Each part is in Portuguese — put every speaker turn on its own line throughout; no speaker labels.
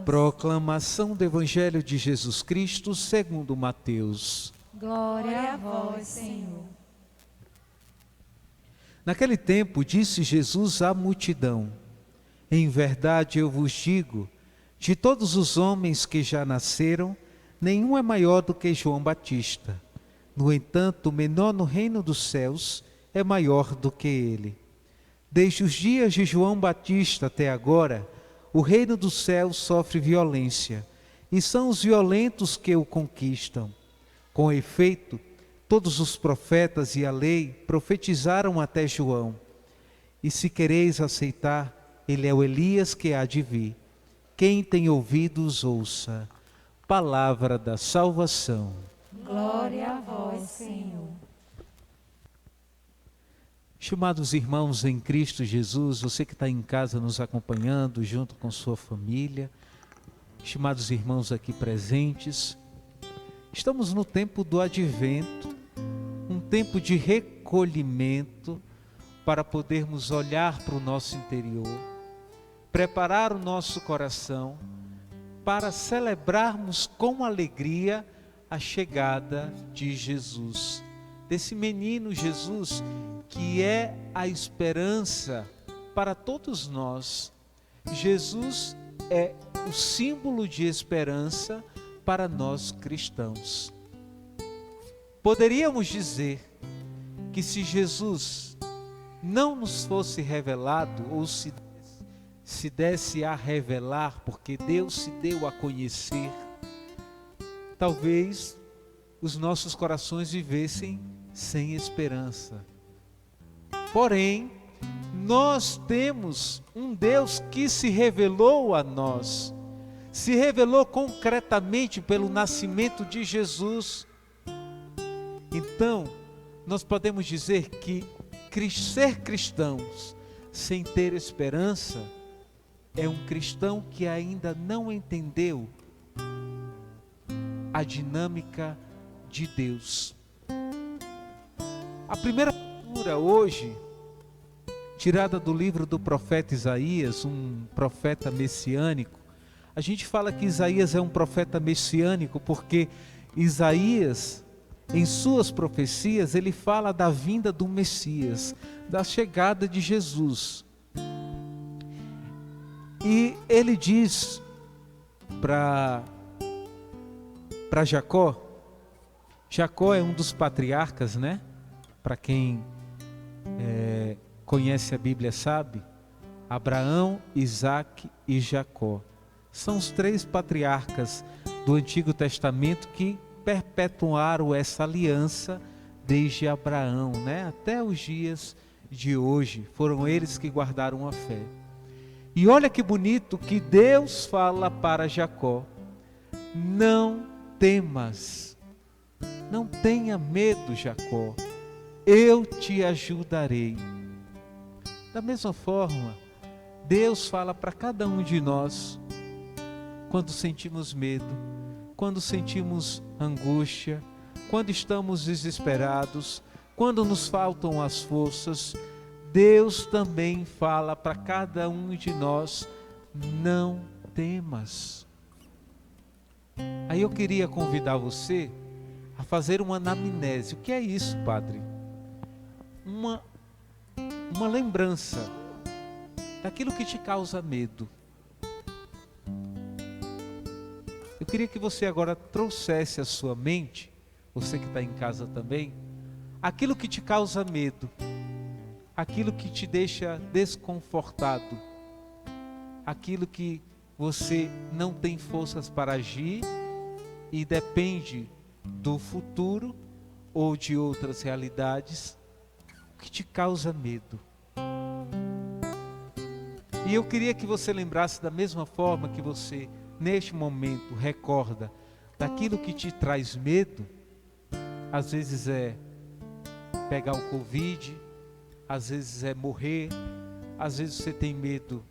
vós.
Proclamação do Evangelho de Jesus Cristo segundo Mateus.
Glória a vós, Senhor.
Naquele tempo disse Jesus à multidão: em verdade eu vos digo, de todos os homens que já nasceram, nenhum é maior do que João Batista. No entanto, o menor no reino dos céus é maior do que ele. Desde os dias de João Batista até agora, o reino dos céus sofre violência, e são os violentos que o conquistam. Com efeito, todos os profetas e a lei profetizaram até João. E se quereis aceitar, ele é o Elias que há de vir. Quem tem ouvidos, ouça. Palavra da salvação.
Glória a vós, Senhor.
Estimados irmãos em Cristo Jesus, você que está em casa nos acompanhando, junto com sua família, estimados irmãos aqui presentes, estamos no tempo do advento, um tempo de recolhimento para podermos olhar para o nosso interior, preparar o nosso coração para celebrarmos com alegria a chegada de Jesus, desse menino Jesus, que é a esperança para todos nós. Jesus é o símbolo de esperança para nós cristãos. Poderíamos dizer que se Jesus não nos fosse revelado, ou se desse a revelar, porque Deus se deu a conhecer, talvez os nossos corações vivessem sem esperança. Porém, nós temos um Deus que se revelou a nós, se revelou concretamente pelo nascimento de Jesus. Então, nós podemos dizer que ser cristãos sem ter esperança é um cristão que ainda não entendeu a dinâmica de Deus. A primeira leitura hoje, tirada do livro do profeta Isaías, um profeta messiânico. A gente fala que Isaías é um profeta messiânico porque Isaías, em suas profecias, ele fala da vinda do Messias, da chegada de Jesus. E ele diz para Jacó, Jacó é um dos patriarcas, né? Para quem conhece a Bíblia sabe, Abraão, Isaque e Jacó. São os três patriarcas do Antigo Testamento que perpetuaram essa aliança desde Abraão, né? Até os dias de hoje. Foram eles que guardaram a fé. E olha que bonito que Deus fala para Jacó: não temas, não tenha medo, Jacó, eu te ajudarei. Da mesma forma, Deus fala para cada um de nós, quando sentimos medo, quando sentimos angústia, quando estamos desesperados, quando nos faltam as forças, Deus também fala para cada um de nós: não temas. Aí eu queria convidar você a fazer uma anamnese. O que é isso, padre? Uma lembrança daquilo que te causa medo. Eu queria que você agora trouxesse à sua mente, você que está em casa também, aquilo que te causa medo, aquilo que te deixa desconfortado, aquilo que você não tem forças para agir e depende do futuro ou de outras realidades, o que te causa medo. E eu queria que você lembrasse da mesma forma que você, neste momento, recorda daquilo que te traz medo. Às vezes é pegar o Covid, às vezes é morrer, às vezes você tem medo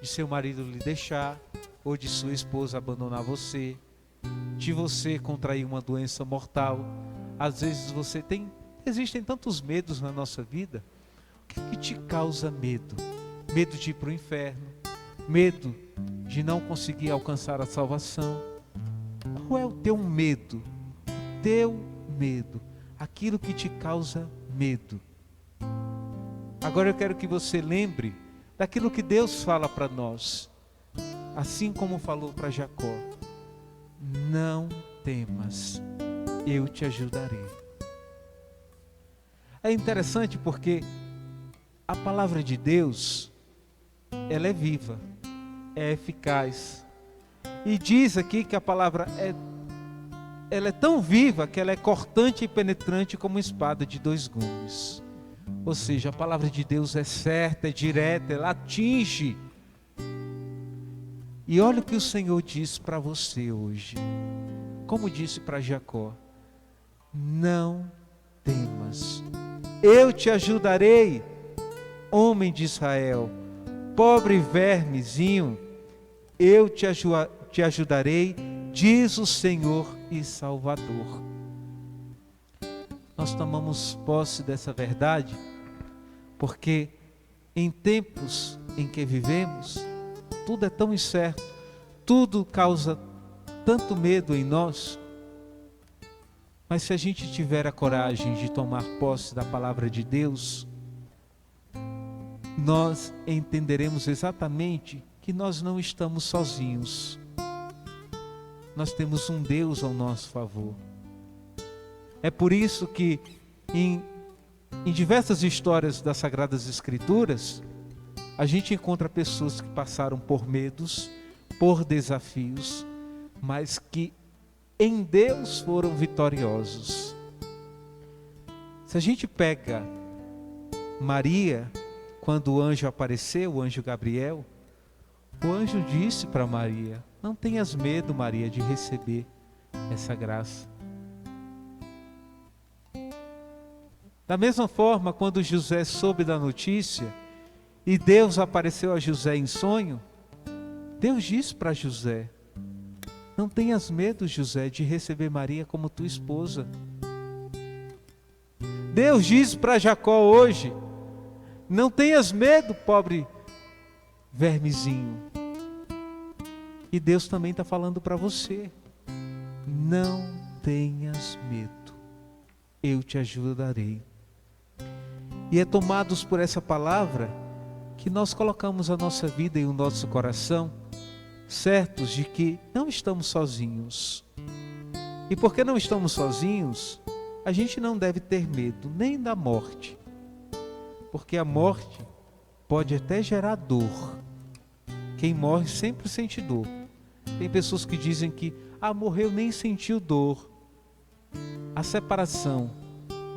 de seu marido lhe deixar, ou de sua esposa abandonar você, de você contrair uma doença mortal. Às vezes existem tantos medos na nossa vida. O que te causa medo? Medo de ir para o inferno, Medo de não conseguir alcançar a salvação. Qual é o teu medo? Teu medo. Aquilo que te causa medo. Agora eu quero que você lembre daquilo que Deus fala para nós. Assim como falou para Jacó. Não temas, eu te ajudarei. É interessante porque a palavra de Deus, ela é viva, é eficaz. E diz aqui que a palavra ela é tão viva que ela é cortante e penetrante como uma espada de 2 gumes. Ou seja, a palavra de Deus é certa, é direta, ela atinge. E olha o que o Senhor diz para você hoje. Como disse para Jacó: não temas, eu te ajudarei, homem de Israel, pobre vermezinho, eu te ajudarei, diz o Senhor e Salvador. Nós tomamos posse dessa verdade, porque em tempos em que vivemos, tudo é tão incerto, tudo causa tanto medo em nós. Mas se a gente tiver a coragem de tomar posse da palavra de Deus, nós entenderemos exatamente que nós não estamos sozinhos. Nós temos um Deus ao nosso favor. É por isso que em diversas histórias das Sagradas Escrituras, a gente encontra pessoas que passaram por medos, por desafios, mas que em Deus foram vitoriosos. Se a gente pega Maria, quando o anjo apareceu, o anjo Gabriel, o anjo disse para Maria: não tenhas medo, Maria, de receber essa graça. Da mesma forma, quando José soube da notícia e Deus apareceu a José em sonho, Deus disse para José: não tenhas medo, José, de receber Maria como tua esposa. Deus diz para Jacó hoje: não tenhas medo, pobre vermezinho. E Deus também está falando para você: não tenhas medo, eu te ajudarei. E é tomados por essa palavra que nós colocamos a nossa vida e o nosso coração, certos de que não estamos sozinhos. E porque não estamos sozinhos, a gente não deve ter medo nem da morte, porque a morte pode até gerar dor. Quem morre sempre sente dor. Tem pessoas que dizem que morreu, nem sentiu dor. A separação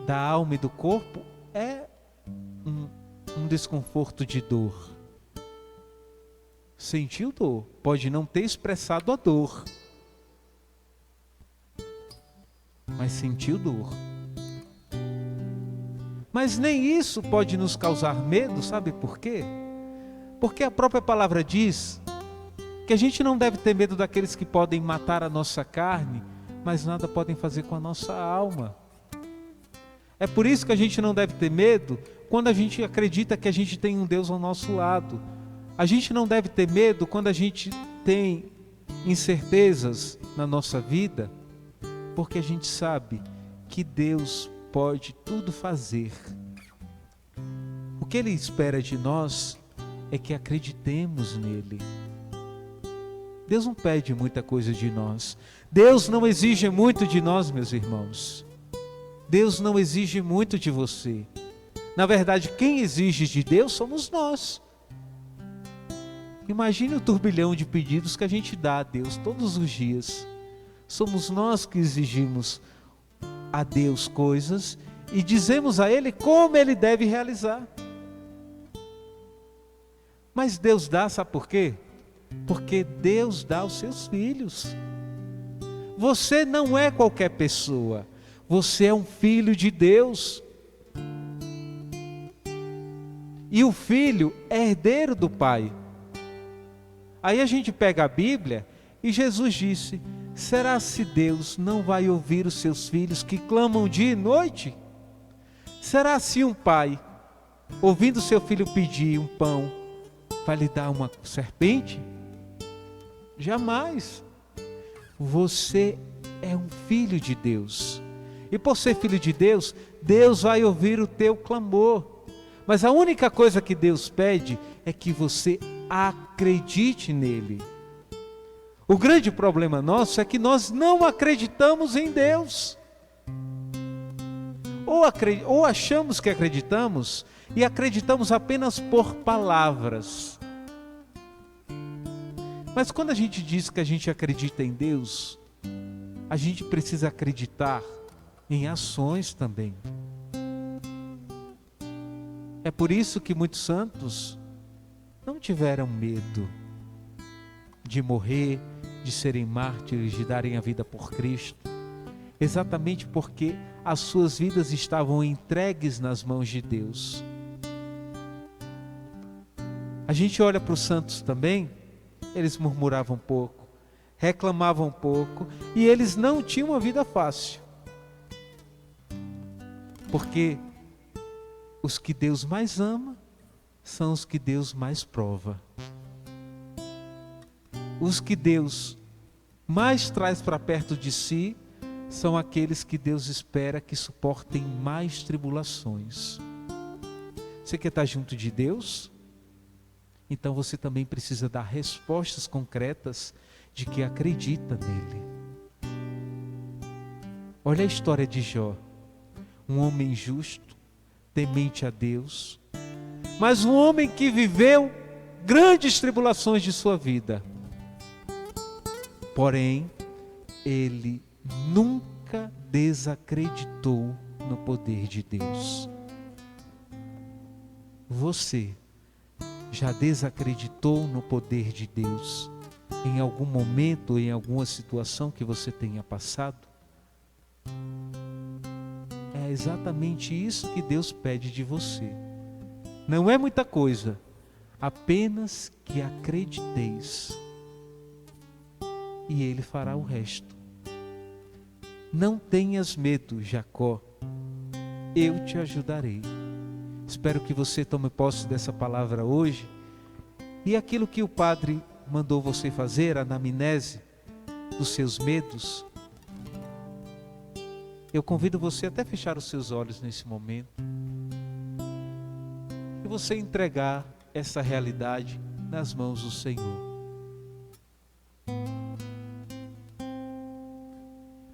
da alma e do corpo é um desconforto de dor. Sentiu dor, pode não ter expressado a dor, mas sentiu dor. Mas nem isso pode nos causar medo, sabe por quê? Porque a própria palavra diz que a gente não deve ter medo daqueles que podem matar a nossa carne, mas nada podem fazer com a nossa alma. É por isso que a gente não deve ter medo quando a gente acredita que a gente tem um Deus ao nosso lado. A gente não deve ter medo quando a gente tem incertezas na nossa vida, porque a gente sabe que Deus pode tudo fazer. O que Ele espera de nós é que acreditemos nele. Deus não pede muita coisa de nós. Deus não exige muito de nós, meus irmãos. Deus não exige muito de você. Na verdade, quem exige de Deus somos nós. Imagine o turbilhão de pedidos que a gente dá a Deus todos os dias. Somos nós que exigimos a Deus coisas e dizemos a Ele como Ele deve realizar. Mas Deus dá, sabe por quê? Porque Deus dá aos seus filhos. Você não é qualquer pessoa. Você é um filho de Deus. E o filho é herdeiro do Pai. Aí a gente pega a Bíblia e Jesus disse: será se Deus não vai ouvir os seus filhos que clamam dia e noite? Será se um pai, ouvindo seu filho pedir um pão, vai lhe dar uma serpente? Jamais. Você é um filho de Deus. E por ser filho de Deus, Deus vai ouvir o teu clamor. Mas a única coisa que Deus pede é que você acredite nele. O grande problema nosso é que nós não acreditamos em Deus. Ou achamos que acreditamos e acreditamos apenas por palavras. Mas quando a gente diz que a gente acredita em Deus, a gente precisa acreditar em ações também. É por isso que muitos santos não tiveram medo de morrer, de serem mártires, de darem a vida por Cristo, exatamente porque as suas vidas estavam entregues nas mãos de Deus. A gente olha para os santos também, eles murmuravam pouco, reclamavam pouco, e eles não tinham uma vida fácil. Porque os que Deus mais ama são os que Deus mais prova. Os que Deus mais traz para perto de si são aqueles que Deus espera que suportem mais tribulações. Você quer estar junto de Deus? Então você também precisa dar respostas concretas de que acredita nele. Olha a história de Jó. Um homem justo, temente a Deus, mas um homem que viveu grandes tribulações de sua vida. Porém, ele nunca desacreditou no poder de Deus. Você já desacreditou no poder de Deus em algum momento, em alguma situação que você tenha passado? É exatamente isso que Deus pede de você. Não é muita coisa, apenas que acrediteis. E Ele fará o resto. Não tenhas medo, Jacó, eu te ajudarei. Espero que você tome posse dessa palavra hoje. E aquilo que o Padre mandou você fazer, a anamnese dos seus medos, eu convido você até fechar os seus olhos nesse momento e você entregar essa realidade nas mãos do Senhor.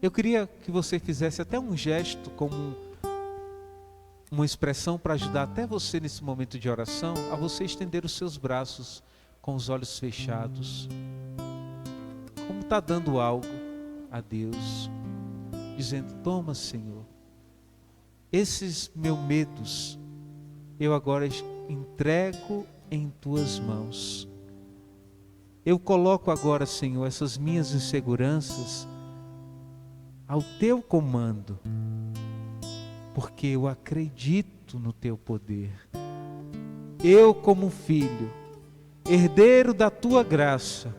Eu queria que você fizesse até um gesto, como uma expressão para ajudar até você nesse momento de oração, a você estender os seus braços com os olhos fechados, como está dando algo a Deus, dizendo: toma, Senhor, esses meus medos eu agora entrego em tuas mãos. Eu coloco agora, Senhor, essas minhas inseguranças ao teu comando, porque eu acredito no teu poder. Eu, como filho, herdeiro da tua graça,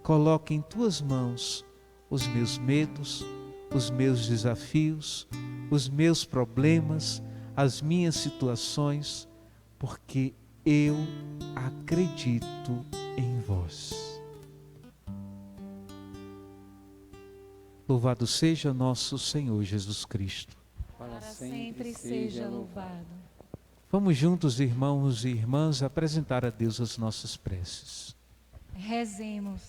coloco em tuas mãos os meus medos, os meus desafios, os meus problemas, as minhas situações, porque eu acredito em vós. Louvado seja nosso Senhor Jesus Cristo.
Para sempre seja louvado.
Vamos juntos, irmãos e irmãs, apresentar a Deus as nossas preces.
Rezemos.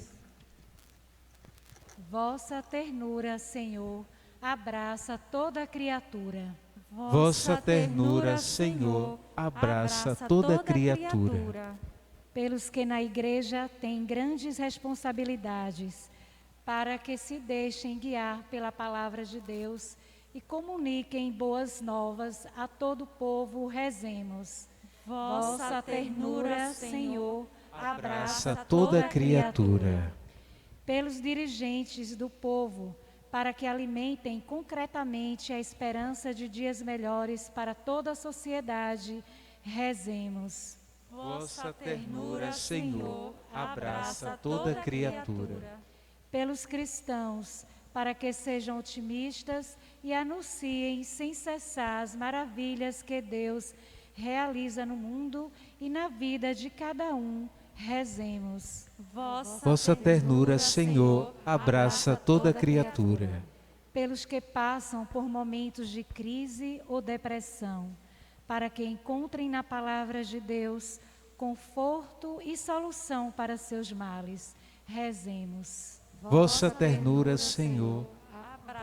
Vossa ternura, Senhor, abraça toda criatura.
Vossa ternura, Senhor, abraça toda criatura.
Pelos que na igreja têm grandes responsabilidades, para que se deixem guiar pela palavra de Deus e comuniquem boas novas a todo o povo, rezemos. Vossa ternura, Senhor, abraça toda criatura. Pelos dirigentes do povo, para que alimentem concretamente a esperança de dias melhores para toda a sociedade, rezemos.
Vossa ternura, Senhor, abraça toda criatura.
Pelos cristãos, para que sejam otimistas e anunciem sem cessar as maravilhas que Deus realiza no mundo e na vida de cada um. Rezemos.
Vossa ternura, Senhor, abraça toda criatura.
Pelos que passam por momentos de crise ou depressão, para que encontrem na palavra de Deus conforto e solução para seus males. Rezemos.
Vossa ternura, Senhor,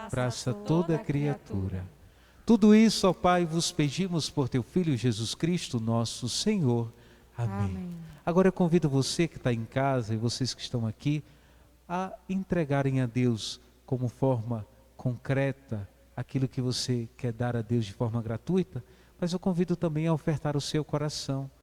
abraça toda criatura. Tudo isso, ó Pai, vos pedimos por teu Filho Jesus Cristo, nosso Senhor. Amém. Agora eu convido você que está em casa e vocês que estão aqui a entregarem a Deus como forma concreta aquilo que você quer dar a Deus de forma gratuita, mas eu convido também a ofertar o seu coração.